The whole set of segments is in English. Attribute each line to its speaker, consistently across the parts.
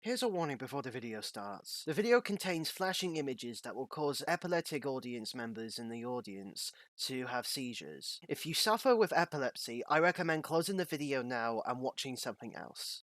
Speaker 1: Here's a warning before the video starts. The video contains flashing images that will cause epileptic audience members in the audience to have seizures. If you suffer with epilepsy, I recommend closing the video now and watching something else.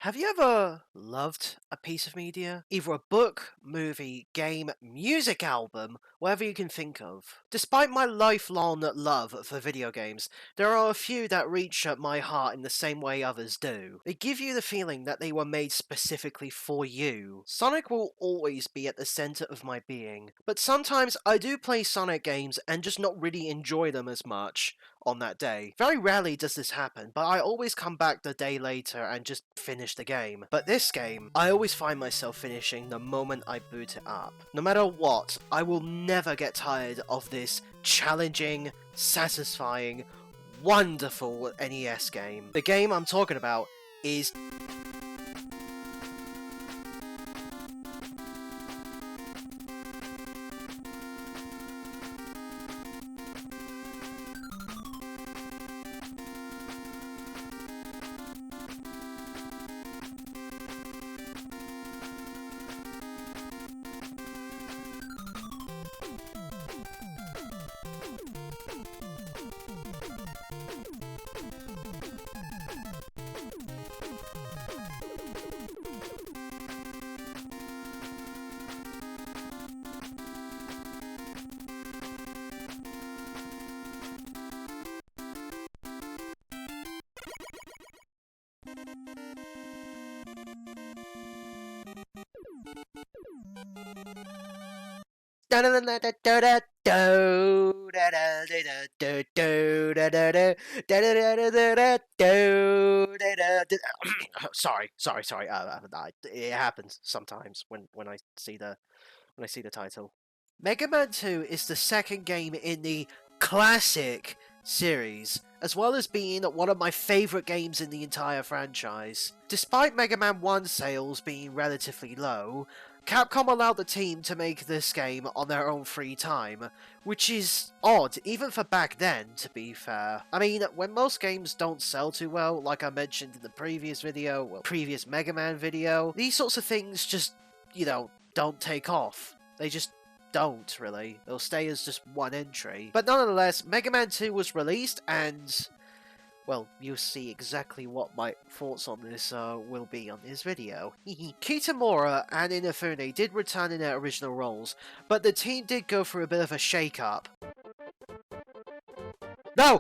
Speaker 1: Have you ever loved a piece of media? Either a book, movie, game, music album, whatever you can think of. Despite my lifelong love for video games, there are a few that reach at my heart in the same way others do. They give you the feeling that they were made specifically for you. Sonic will always be at the center of my being, but sometimes I do play Sonic games and just not really enjoy them as much on that day. Very rarely does this happen, but I always come back the day later and just finish the game. But this game, I always find myself finishing the moment I boot it up. No matter what, I will never get tired of this challenging, satisfying, wonderful NES game. The game I'm talking about is sorry. It happens sometimes when I see the title. Mega Man 2 is the second game in the classic series, as well as being one of my favourite games in the entire franchise. Despite Mega Man 1 sales being relatively low, Capcom allowed the team to make this game on their own free time, which is odd, even for back then, to be fair. I mean, when most games don't sell too well, like I mentioned in the previous Mega Man video, these sorts of things just, don't take off. They just don't, really. They'll stay as just one entry. But nonetheless, Mega Man 2 was released, and well, you'll see exactly what my thoughts on this will be on this video. Kitamura and Inafune did return in their original roles, but the team did go through a bit of a shake-up. No!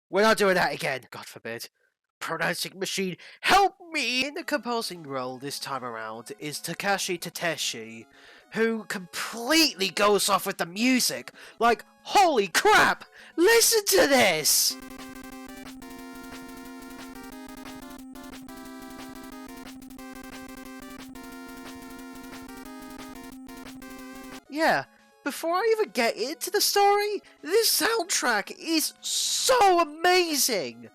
Speaker 1: We're not doing that again, God forbid. Pronouncing machine, help me! In the composing role this time around is Takashi Tateshi, who completely goes off with the music. Like, holy crap! Listen to this! Yeah, before I even get into the story, this soundtrack is so amazing!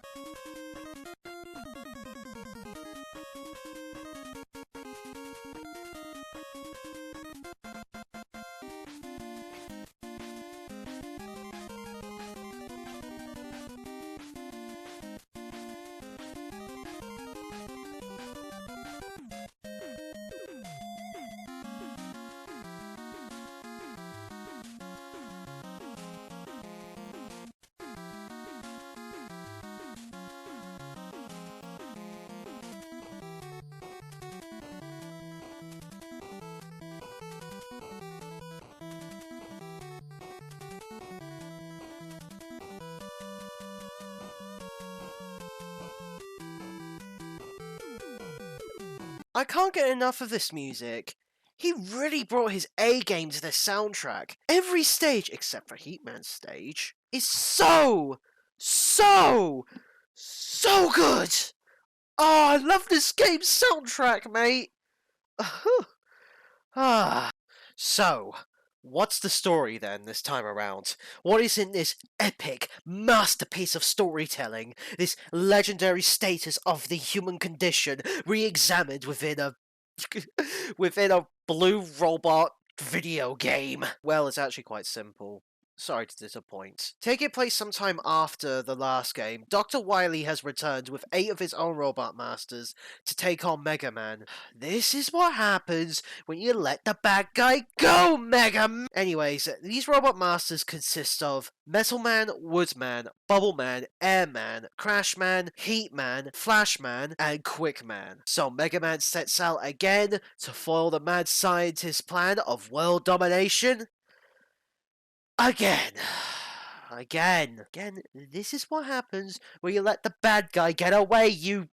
Speaker 1: I can't get enough of this music. He really brought his A game to the soundtrack. Every stage, except for Heatman's stage, is so good! Oh, I love this game's soundtrack, mate! So, what's the story then this time around? What is in this epic masterpiece of storytelling, this legendary status of the human condition re-examined within a blue robot video game? Well, it's actually quite simple. sorry to disappoint. Taking place sometime after the last game, Dr. Wily has returned with 8 of his own robot masters to take on MegaMan. This is what happens when you let the bad guy go, MegaMan! Anyways, these robot masters consist of Metal Man, Woodman, Bubble Man, Airman, Crashman, Heatman, Flashman, and Quickman. So MegaMan sets out again to foil the mad scientist's plan of world domination. Again. Again, this is what happens when you let the bad guy get away, you...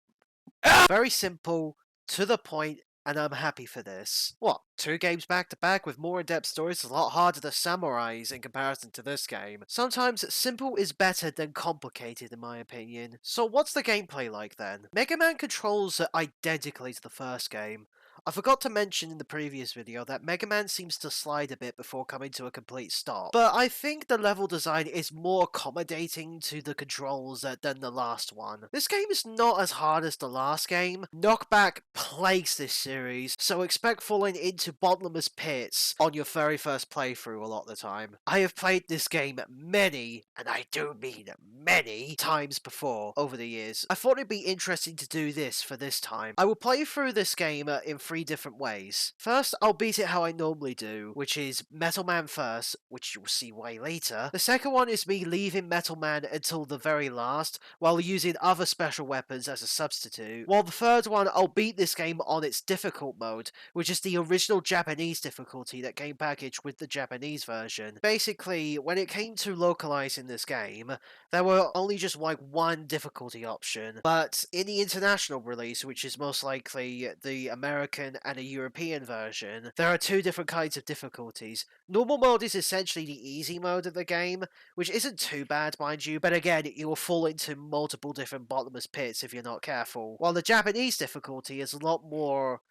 Speaker 1: Very simple, to the point, and I'm happy for this. What, 2 games back to back with more in-depth stories is a lot harder to summarize in comparison to this game. Sometimes simple is better than complicated in my opinion. So what's the gameplay like then? Mega Man controls identically to the first game. I forgot to mention in the previous video that Mega Man seems to slide a bit before coming to a complete stop, but I think the level design is more accommodating to the controls than the last one. This game is not as hard as the last game. Knockback plagues this series, so expect falling into bottomless pits on your very first playthrough a lot of the time. I have played this game many, and I do mean many, times before over the years. I thought it'd be interesting to do this for this time. I will play through this game in 3 different ways. First, I'll beat it how I normally do, which is Metal Man first, which you'll see way later. The second one is me leaving Metal Man until the very last, while using other special weapons as a substitute. While the third one, I'll beat this game on its difficult mode, which is the original Japanese difficulty that came packaged with the Japanese version. Basically, when it came to localizing this game, there were only just like 1 difficulty option, but in the international release, which is most likely the American and a European version, there are 2 different kinds of difficulties. Normal mode is essentially the easy mode of the game, which isn't too bad, mind you, but again, you will fall into multiple different bottomless pits if you're not careful. While the Japanese difficulty is a lot more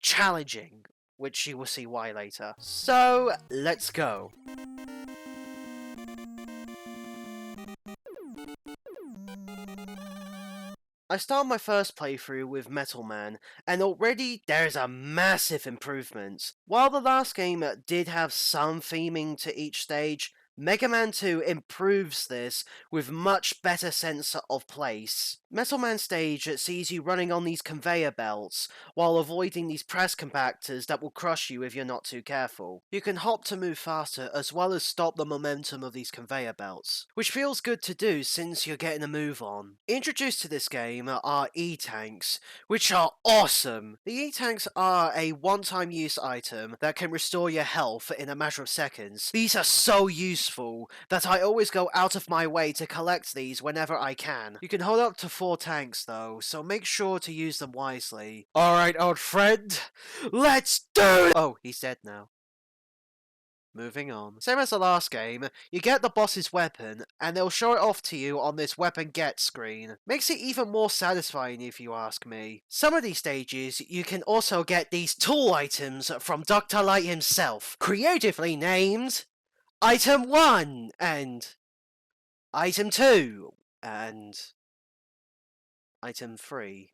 Speaker 1: challenging, which you will see why later. So, let's go. I started my first playthrough with Metal Man, and already there's a massive improvement. While the last game did have some theming to each stage, Mega Man 2 improves this with much better sense of place. Metal Man stage sees you running on these conveyor belts while avoiding these press compactors that will crush you if you're not too careful. You can hop to move faster as well as stop the momentum of these conveyor belts, which feels good to do since you're getting a move on. Introduced to this game are E-Tanks, which are awesome. The E-Tanks are a one-time use item that can restore your health in a matter of seconds. These are so useful that I always go out of my way to collect these whenever I can. You can hold up to 4 tanks though, so make sure to use them wisely. Alright, old friend, let's do it! Oh, he's dead now. Moving on. Same as the last game, you get the boss's weapon, and they'll show it off to you on this weapon get screen. Makes it even more satisfying if you ask me. Some of these stages, you can also get these tool items from Dr. Light himself, creatively named Item 1, and Item 2, and Item 3.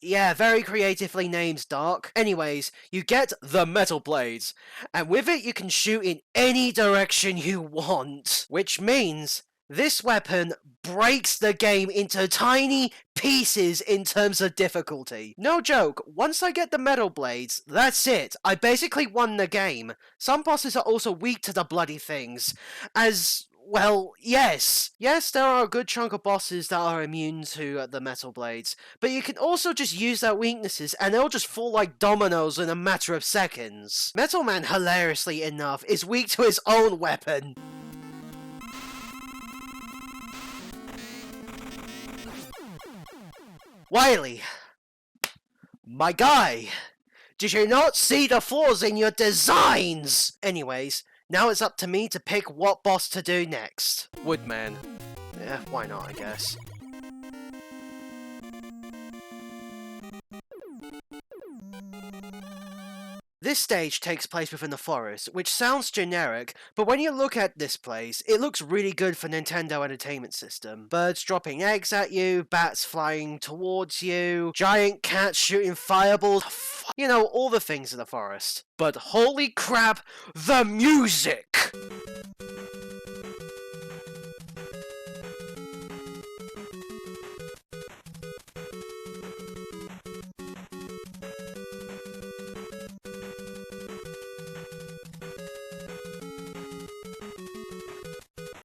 Speaker 1: Yeah, very creatively named, Doc. Anyways, you get the metal blades, and with it you can shoot in any direction you want, which means this weapon breaks the game into tiny pieces in terms of difficulty. No joke, once I get the metal blades, that's it. I basically won the game. Some bosses are also weak to the bloody things, as... well, yes. Yes, there are a good chunk of bosses that are immune to the metal blades, but you can also just use their weaknesses and they'll just fall like dominoes in a matter of seconds. Metal Man, hilariously enough, is weak to his own weapon. Wily, my guy, did you not see the flaws in your designs? Anyways, now it's up to me to pick what boss to do next. Woodman. Yeah, why not, I guess. This stage takes place within the forest, which sounds generic, but when you look at this place, it looks really good for Nintendo Entertainment System. Birds dropping eggs at you, bats flying towards you, giant cats shooting fireballs, you know, all the things in the forest. But holy crap, the music!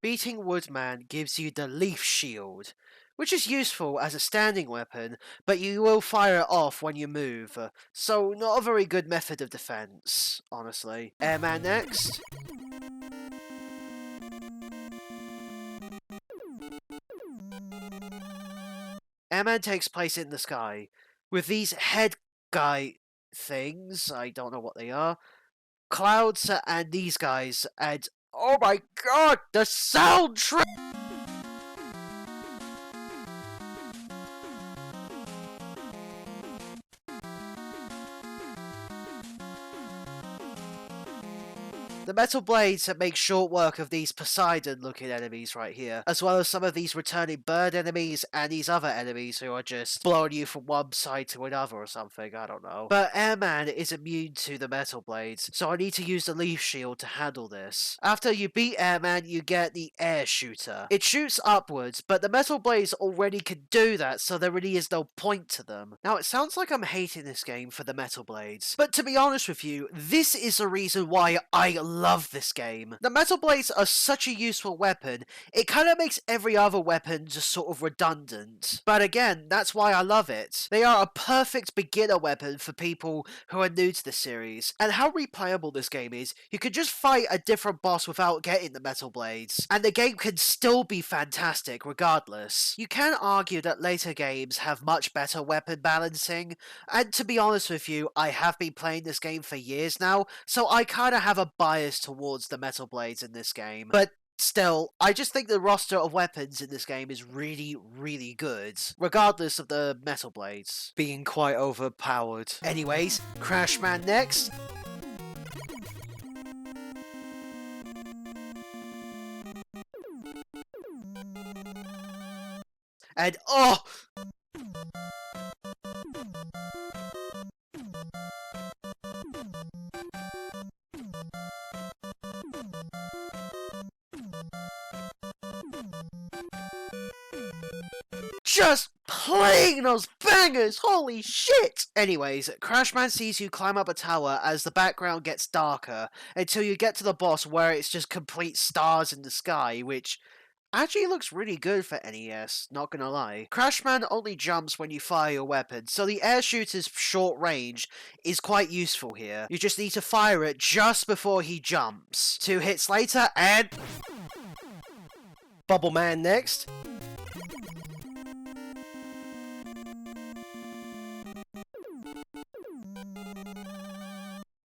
Speaker 1: Beating Woodman gives you the Leaf Shield, which is useful as a standing weapon, but you will fire it off when you move, so not a very good method of defense, honestly. Airman next. Airman takes place in the sky, with these head guy things, I don't know what they are, clouds and these guys, and oh my god, the soundtrack! The metal blades make short work of these Poseidon-looking enemies right here, as well as some of these returning bird enemies and these other enemies who are just blowing you from one side to another or something, I don't know. But Airman is immune to the metal blades, so I need to use the Leaf Shield to handle this. After you beat Airman, you get the Air Shooter. It shoots upwards, but the metal blades already can do that, so there really is no point to them. Now, it sounds like I'm hating this game for the metal blades, but to be honest with you, this is the reason why I love this game. The metal blades are such a useful weapon, it kind of makes every other weapon just sort of redundant. But again, that's why I love it. They are a perfect beginner weapon for people who are new to the series. And how replayable this game is, you can just fight a different boss without getting the metal blades, and the game can still be fantastic regardless. You can argue that later games have much better weapon balancing, and to be honest with you, I have been playing this game for years now, so I kind of have a bias towards the metal blades in this game. But still, I just think the roster of weapons in this game is really, really good, regardless of the metal blades being quite overpowered. Anyways, Crashman next. And oh! Just playing those bangers, holy shit! Anyways, Crashman sees you climb up a tower as the background gets darker, until you get to the boss where it's just complete stars in the sky, which actually looks really good for NES, not gonna lie. Crashman only jumps when you fire your weapon, so the air shooter's short range is quite useful here. You just need to fire it just before he jumps. 2 hits later, and Bubble Man next.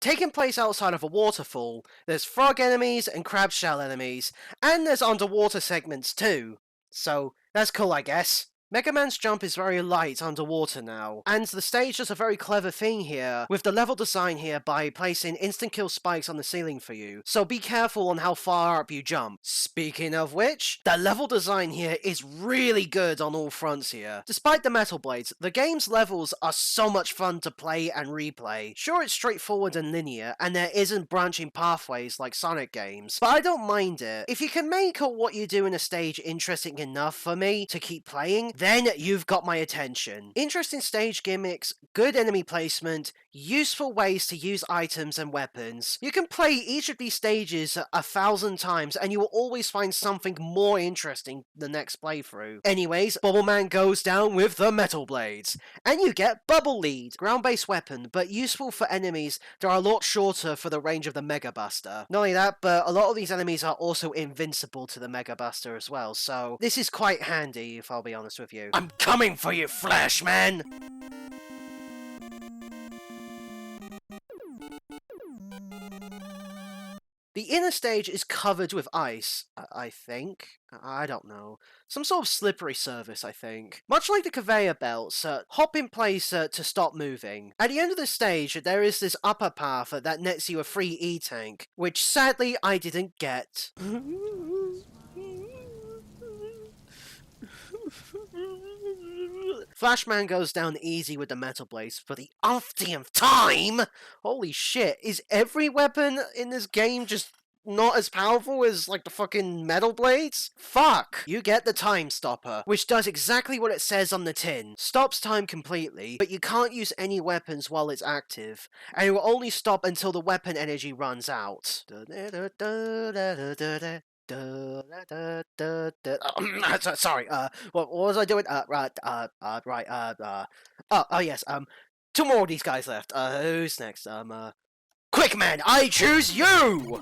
Speaker 1: Taking place outside of a waterfall, there's frog enemies and crab shell enemies, and there's underwater segments too. So, that's cool, I guess. MegaMan's jump is very light underwater now, and the stage does a very clever thing here, with the level design here by placing instant kill spikes on the ceiling for you, so be careful on how far up you jump. Speaking of which, the level design here is really good on all fronts here. Despite the metal blades, the game's levels are so much fun to play and replay. Sure, it's straightforward and linear, and there isn't branching pathways like Sonic games, but I don't mind it. If you can make what you do in a stage interesting enough for me to keep playing, then you've got my attention. Interesting stage gimmicks, good enemy placement, useful ways to use items and weapons. You can play each of these stages 1,000 times and you will always find something more interesting the next playthrough. Anyways, Bubble Man goes down with the metal blades, and you get Bubble Lead, ground-based weapon, but useful for enemies that are a lot shorter for the range of the Mega Buster. Not only that, but a lot of these enemies are also invincible to the Mega Buster as well, so this is quite handy if I'll be honest with you. I'm coming for you, Flash Man! The inner stage is covered with ice, I think. I don't know. Some sort of slippery surface, I think. Much like the conveyor belts, hop in place to stop moving. At the end of the stage, there is this upper path that nets you a free E-tank, which sadly I didn't get. Flashman goes down easy with the metal blades for the umpteenth time! Holy shit, is every weapon in this game just not as powerful as, like, the fucking metal blades? Fuck! You get the time stopper, which does exactly what it says on the tin. Stops time completely, but you can't use any weapons while it's active, and it will only stop until the weapon energy runs out. Sorry, what was I doing? Oh, yes, two more of these guys left. Who's next? Quick Man, I choose you!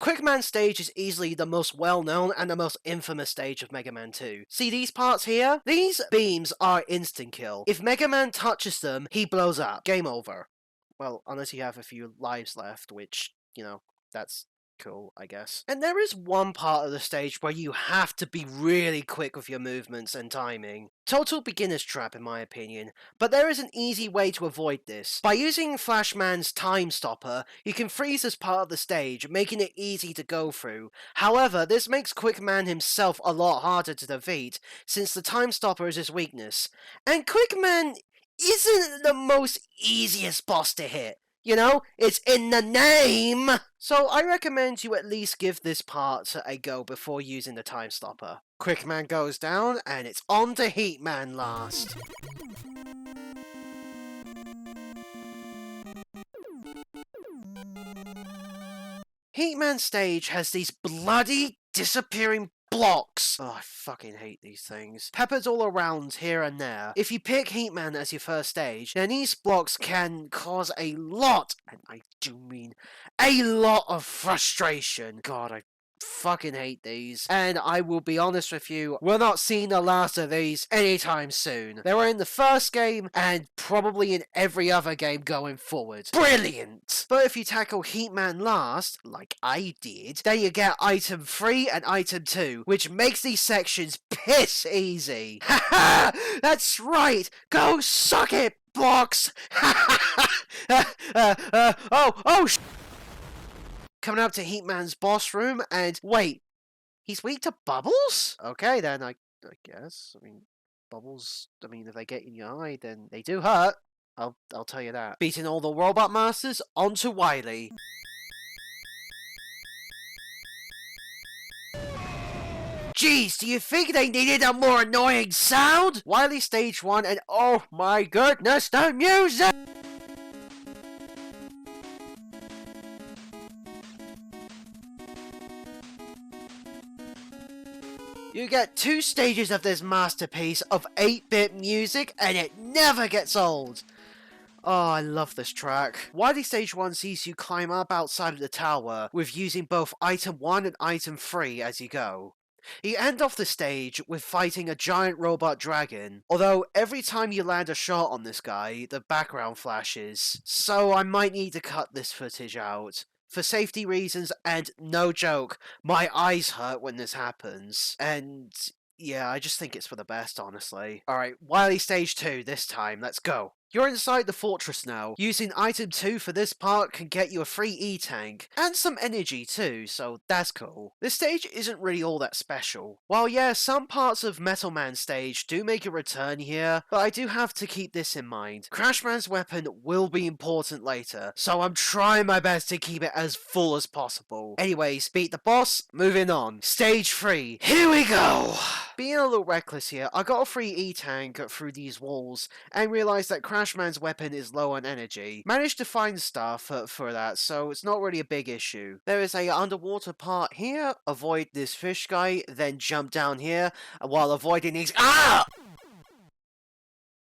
Speaker 1: Quickman stage is easily the most well-known and the most infamous stage of Mega Man 2. See these parts here? These beams are instant kill. If Mega Man touches them, he blows up. Game over. Well, unless you have a few lives left, which, you know, that's cool, I guess. And there is one part of the stage where you have to be really quick with your movements and timing. Total beginner's trap in my opinion, but there is an easy way to avoid this. By using Flashman's time stopper, you can freeze this part of the stage, making it easy to go through. However, this makes Quickman himself a lot harder to defeat, since the time stopper is his weakness. And Quickman isn't the most easiest boss to hit. You know, it's in the name! So I recommend you at least give this part a go before using the time stopper. Quickman goes down, and it's on to Heatman last. Heatman stage has these bloody disappearing blocks. Oh, I fucking hate these things. Peppered all around here and there. If you pick Heatman as your first stage, then these blocks can cause a lot, and I do mean a lot of frustration. God, I fucking hate these. And I will be honest with you, we're not seeing the last of these anytime soon. They were in the first game and probably in every other game going forward. Brilliant! But if you tackle Heatman last, like I did, then you get item 3 and item 2, which makes these sections piss easy. Haha! That's right! Go suck it, blocks! Coming up to Heatman's boss room, and wait, he's weak to bubbles? Okay, then, I guess. I mean, bubbles, if they get in your eye, then they do hurt. I'll tell you that. Beating all the robot masters, onto Wily. Jeez, do you think they needed a more annoying sound? Wily stage 1, and oh my goodness, the music! You get 2 stages of this masterpiece of 8-bit music, and it never gets old. Oh, I love this track. Wily Stage 1 sees you climb up outside of the tower, with using both Item 1 and Item 3 as you go. You end off the stage with fighting a giant robot dragon, although every time you land a shot on this guy, the background flashes, so I might need to cut this footage out. For safety reasons, and no joke, my eyes hurt when this happens. And yeah, I just think it's for the best, honestly. Alright, Wily Stage 2 this time, let's go. You're inside the fortress now. Using item 2 for this part can get you a free E-tank, and some energy too, so that's cool. This stage isn't really all that special. While yeah, some parts of Metal Man stage do make a return here, but I do have to keep this in mind. Crash Man's weapon will be important later, so I'm trying my best to keep it as full as possible. Anyways, beat the boss, moving on. Stage 3, here we go! Being a little reckless here, I got a free E-tank through these walls, and realised that Crash Man's weapon is low on energy. Managed to find stuff for that, so it's not really a big issue. There is a underwater part here, avoid this fish guy, then jump down here, while avoiding these-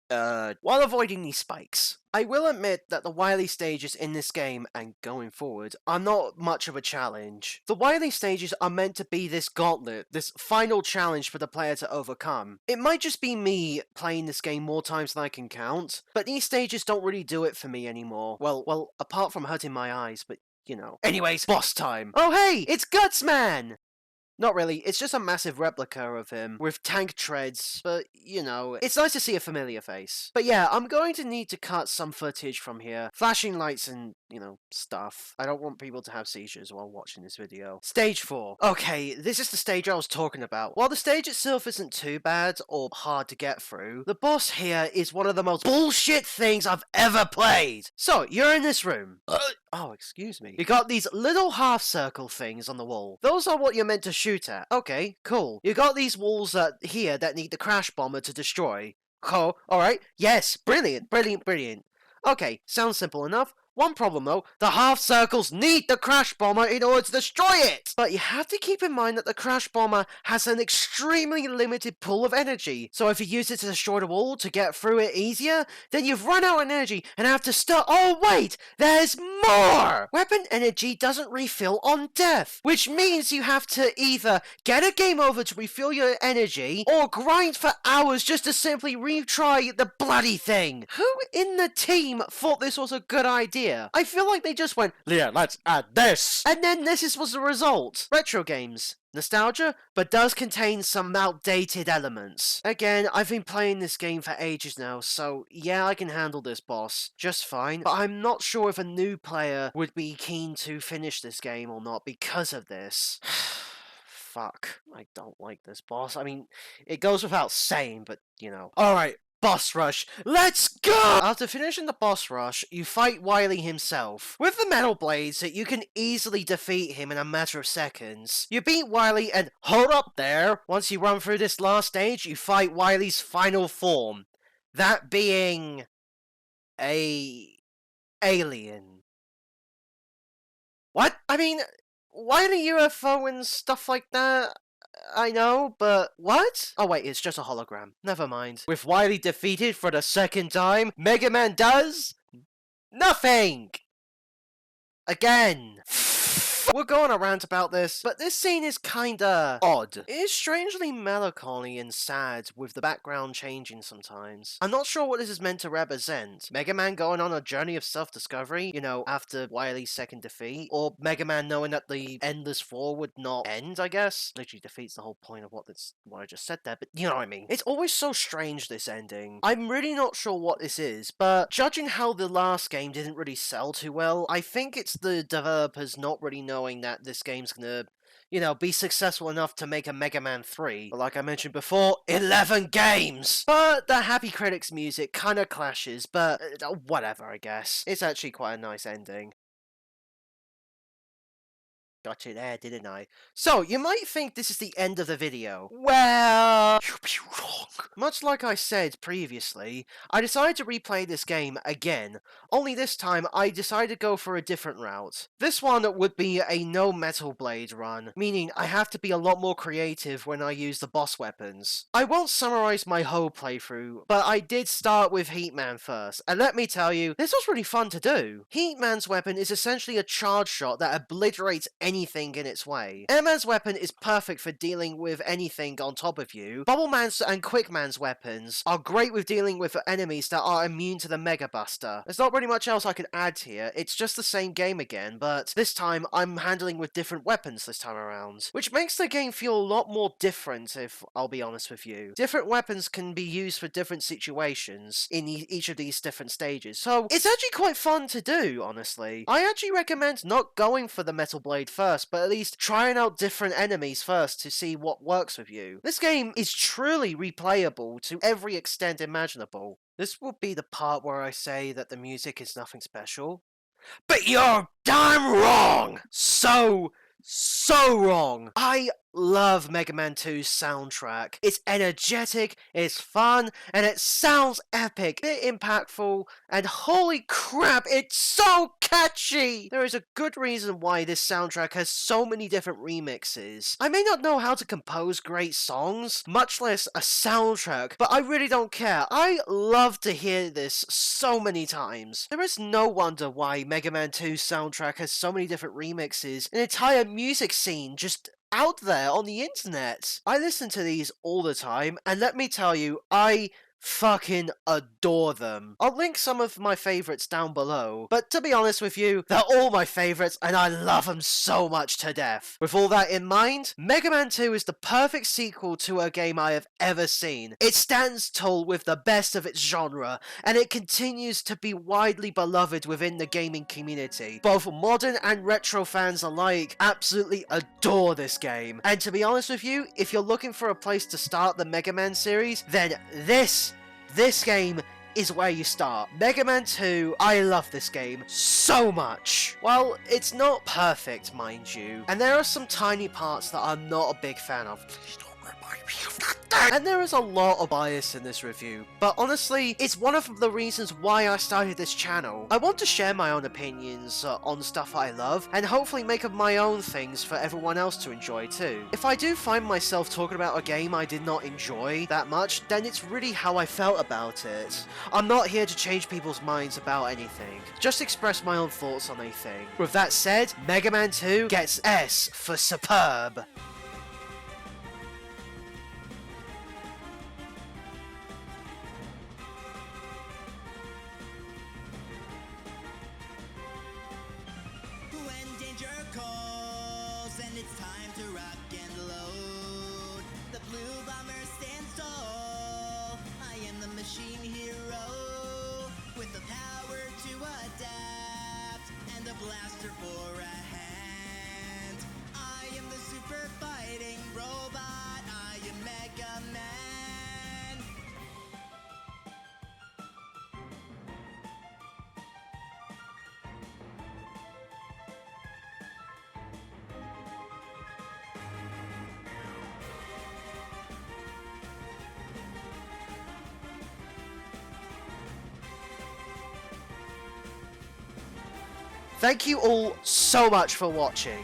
Speaker 1: while avoiding these spikes. I will admit that the Wily stages in this game, and going forward, are not much of a challenge. The Wily stages are meant to be this gauntlet, this final challenge for the player to overcome. It might just be me playing this game more times than I can count, but these stages don't really do it for me anymore. Well, apart from hurting my eyes, but you know. Anyways, boss time! Oh hey, it's Gutsman! Not really, it's just a massive replica of him, with tank treads, but, you know, it's nice to see a familiar face. But yeah, I'm going to need to cut some footage from here. Flashing lights and, you know, stuff. I don't want people to have seizures while watching this video. Stage 4. Okay, this is the stage I was talking about. While the stage itself isn't too bad, or hard to get through, the boss here is one of the most bullshit things I've ever played! So, you're in this room. Oh, excuse me. You got these little half-circle things on the wall. Those are what you're meant to shoot at. Okay, cool. You got these walls here that need the crash bomber to destroy. Cool, alright. Yes, brilliant, brilliant, brilliant. Okay, sounds simple enough. One problem though, the half circles need the crash bomber in order to destroy it! But you have to keep in mind that the crash bomber has an extremely limited pool of energy. So if you use it to destroy the wall to get through it easier, then you've run out of energy and have to start— oh wait, there's more! Weapon energy doesn't refill on death, which means you have to either get a game over to refill your energy, or grind for hours just to simply retry the bloody thing. Who in the team thought this was a good idea? I feel like they just went, yeah, let's add this! And then this was the result. Retro games. Nostalgia, but does contain some outdated elements. Again, I've been playing this game for ages now, so yeah, I can handle this boss just fine, but I'm not sure if a new player would be keen to finish this game or not because of this. Fuck, I don't like this boss. I mean, it goes without saying, but you know. Alright, boss rush, let's go! After finishing the boss rush, you fight Wily himself. With the metal blades, you can easily defeat him in a matter of seconds. You beat Wily and hold up there! Once you run through this last stage, you fight Wily's final form. That being... alien. What? I mean, Wily UFO and stuff like that? I know, but what? Oh wait, it's just a hologram. Never mind. With Wily defeated for the second time, Mega Man does nothing! Again. We're going around about this, but this scene is kinda odd. It is strangely melancholy and sad, with the background changing sometimes. I'm not sure what this is meant to represent. Mega Man going on a journey of self-discovery, you know, after Wily's second defeat, or Mega Man knowing that the Endless Four would not end, I guess. Literally defeats the whole point of what I just said there, but you know what I mean. It's always so strange, this ending. I'm really not sure what this is, but judging how the last game didn't really sell too well, I think it's the developers not really knowing that this game's gonna, you know, be successful enough to make a Mega Man 3. But like I mentioned before, 11 games! But the Happy Critics music kinda clashes, but whatever, I guess. It's actually quite a nice ending. Got you there, didn't I? So, you might think this is the end of the video. Well, you'd be wrong. Much like I said previously, I decided to replay this game again, only this time I decided to go for a different route. This one would be a no Metal Blade run, meaning I have to be a lot more creative when I use the boss weapons. I won't summarize my whole playthrough, but I did start with Heatman first, and let me tell you, this was really fun to do. Heatman's weapon is essentially a charge shot that obliterates anything in its way. Airman's weapon is perfect for dealing with anything on top of you. Bubbleman's and Quickman's weapons are great with dealing with enemies that are immune to the Mega Buster. There's not really much else I can add here, it's just the same game again, but this time I'm handling with different weapons this time around, which makes the game feel a lot more different, if I'll be honest with you. Different weapons can be used for different situations in each of these different stages, so it's actually quite fun to do, honestly. I actually recommend not going for the Metal Blade first, but at least trying out different enemies first to see what works with you. This game is truly replayable to every extent imaginable. This will be the part where I say that the music is nothing special. But you're damn wrong! So wrong! I love Mega Man 2's soundtrack. It's energetic, it's fun, and it sounds epic, it's impactful, and holy crap, it's so catchy! There is a good reason why this soundtrack has so many different remixes. I may not know how to compose great songs, much less a soundtrack, but I really don't care. I love to hear this so many times. There is no wonder why Mega Man 2's soundtrack has so many different remixes, an entire music scene just out there on the internet. I listen to these all the time, and let me tell you, I fucking adore them. I'll link some of my favorites down below, but to be honest with you, they're all my favorites and I love them so much to death. With all that in mind, Mega Man 2 is the perfect sequel to a game I have ever seen. It stands tall with the best of its genre, and it continues to be widely beloved within the gaming community. Both modern and retro fans alike absolutely adore this game. And to be honest with you, if you're looking for a place to start the Mega Man series, then this game is where you start. Mega Man 2, I love this game so much. Well, it's not perfect, mind you, and there are some tiny parts that I'm not a big fan of. Please don't remind me of that. And there is a lot of bias in this review, but honestly, it's one of the reasons why I started this channel. I want to share my own opinions on stuff I love, and hopefully make up my own things for everyone else to enjoy too. If I do find myself talking about a game I did not enjoy that much, then it's really how I felt about it. I'm not here to change people's minds about anything, just express my own thoughts on a thing. With that said, Mega Man 2 gets S for superb.
Speaker 2: When danger calls and it's time to rock and load, the blue bomber stands tall. I am the machine hero with the power to adapt and a blaster for a hand. I am the super fighting robot. I am Mega Man.
Speaker 1: Thank you all so much for watching.